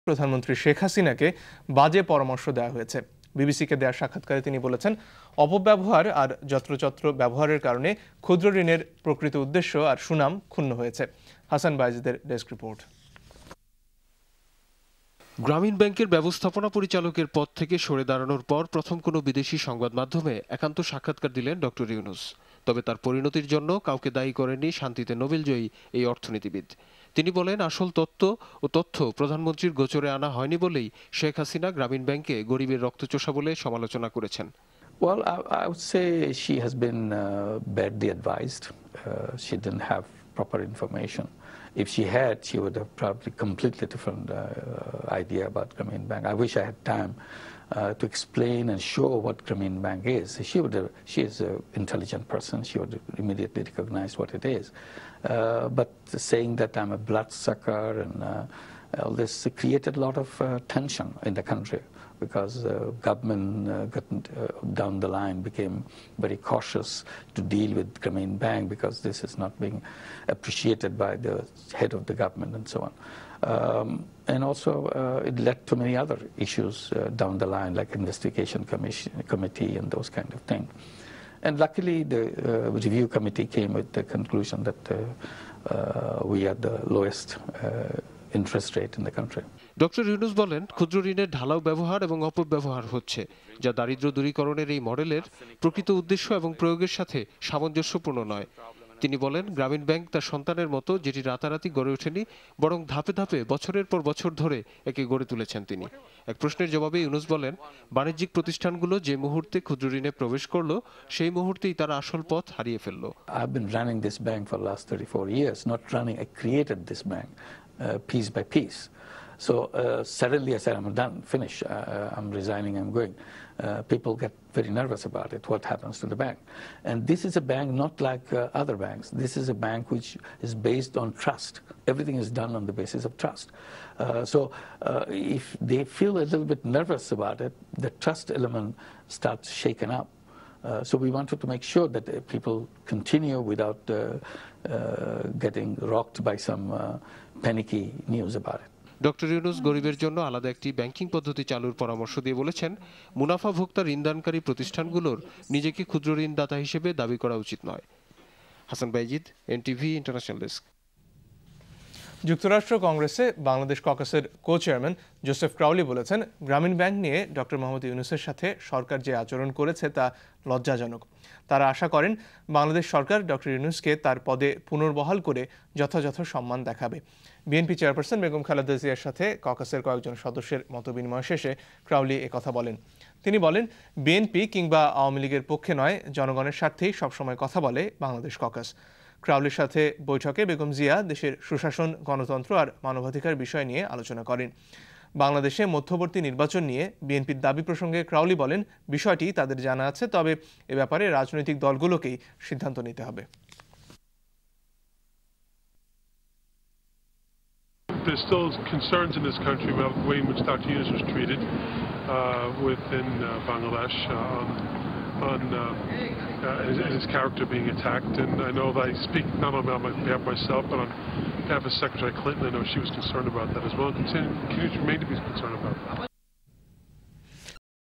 প্রধানমন্ত্রী শেখ হাসিনাকে বাজে পরামর্শ দেওয়া হয়েছে। বিবিসিকে দেওয়া সাক্ষাৎকারে তিনি বলেছেন, অপব্যবহার আর যত্রতত্র ব্যবহারের কারণে ক্ষুদ্র ঋণের প্রকৃত উদ্দেশ্য আর সুনাম ক্ষুণ্ণ হয়েছে। হাসান বাইজিদের ডেস্ক রিপোর্ট। গ্রামীণ ব্যাংকের ব্যবস্থাপনা পরিচালকের পদ থেকে সরে দাঁড়ানোর পর প্রথম কোনো বিদেশি সংবাদ মাধ্যমে একান্ত সাক্ষাৎকার দিলেন ডক্টর ইউনূস। তবে তার পরিণতির জন্য কাউকে দায়ী করেননি শান্তিতে নোবেলজয়ী এই অর্থনীতিবিদ। তিনি বলেন, আসল তথ্য প্রধানমন্ত্রীর গোচরে আনা হয়নি বলেই শেখ হাসিনা গ্রামীণ ব্যাংকে গরিবের রক্তচোষা বলে সমালোচনা করেছেন। Well, I would say she has been badly advised. She didn't have proper information. If she had, she would have probably completely different idea about Grameen Bank. I wish I had time to explain and show what Grameen Bank is. She is an intelligent person. She would immediately recognize what it is. But saying that I'm a bloodsucker and all this created a lot of tension in the country, because government down the line became very cautious to deal with Grameen Bank because this is not being appreciated by the head of the government and so on. And also it led to many other issues down the line, like investigation committee and those kind of things. And luckily the review committee came with the conclusion that we are the lowest interest rate in the country. Doctor Yunus বলেন, ক্ষুদ্র ঋণের ঢালাও ব্যবহার এবং অপব্যবহার হচ্ছে, যা দারিদ্র্য দূরীকরণের এই মডেলের প্রকৃত উদ্দেশ্য এবং প্রয়োগের সাথে সামঞ্জস্যপূর্ণ নয়। তিনি বলেন, গ্রামীণ ব্যাংক তার সন্তানের মতো, যেটি রাতারাতি গড়ে ওঠেনি, বরং ধাপে ধাপে বছরের পর বছর ধরে একে গড়ে তুলেছেন তিনি। এক প্রশ্নের জবাবে ইউনূস বলেন, বাণিজ্যিক প্রতিষ্ঠানগুলো যে মুহূর্তে ক্ষুদ্র ঋণে প্রবেশ করলো, সেই মুহূর্তেই তারা আসল পথ হারিয়ে ফেললো। I've been running this bank for the last 34 years, not running. I created this bank piece by piece. So suddenly I said, I'm done, finish, I'm resigning, I'm going. People get very nervous about it, what happens to the bank. And this is a bank not like other banks. This is a bank which is based on trust. Everything is done on the basis of trust. So if they feel a little bit nervous about it, the trust element starts shaken up. So we wanted to make sure that people continue without getting rocked by some panicky news about it. Doctor Yunus গরিবের জন্য আলাদা একটি banking পদ্ধতি চালুর পরামর্শ দিয়ে বলেছেন, মুনাফা ভোক্তা ঋণদানকারী প্রতিষ্ঠানগুলোর নিজেকে ক্ষুদ্র ঋণদাতা হিসেবে দাবি করা উচিত নয়। Hasan Bayezid, NTV international desk. যুক্তরাষ্ট্র কংগ্রেসে বাংলাদেশ ককাসের কো-চেয়ারম্যান জোসেফ ক্রাউলি বলেছেন, গ্রামীণ ব্যাংক নিয়ে ডক্টর মোহাম্মদ ইউনূসের সাথে সরকার যে আচরণ করেছে তা লজ্জাজনক। তারা আশা করেন বাংলাদেশ সরকার ডক্টর ইউনূসকে তার পদে পুনর্বহাল করে যথাযথ সম্মান দেখাবে। বিএনপি চেয়ারপারসন বেগম খালেদা জিয়ার সাথে ককাসের কয়েকজন সদস্যের মতবিনিময় শেষে ক্রাউলি একথা বলেন। তিনি বলেন, বিএনপি কিংবা আওয়ামী লীগের পক্ষে নয়, জনগণের স্বার্থেই সবসময় কথা বলে বাংলাদেশ ককাস। ক্রাউলির সাথে বৈঠকে বেগম জিয়া দেশের সুশাসন, গণতন্ত্র আর মানবাধিকার বিষয় নিয়ে আলোচনা করেন। বাংলাদেশে মধ্যবর্তী নির্বাচন নিয়ে বিএনপির দাবি প্রসঙ্গে ক্রাউলি বলেন, বিষয়টি তাদের জানা আছে, তবে এ ব্যাপারে রাজনৈতিক দলগুলোকেই সিদ্ধান্ত নিতে হবে। There's still concerns in this country about the way in which Dr. Yunus was treated within Bangladesh on his character being attacked. And I know that I speak not only on behalf of myself, but on behalf of Secretary Clinton. I know she was concerned about that as well. Continues to remain to be concerned about that.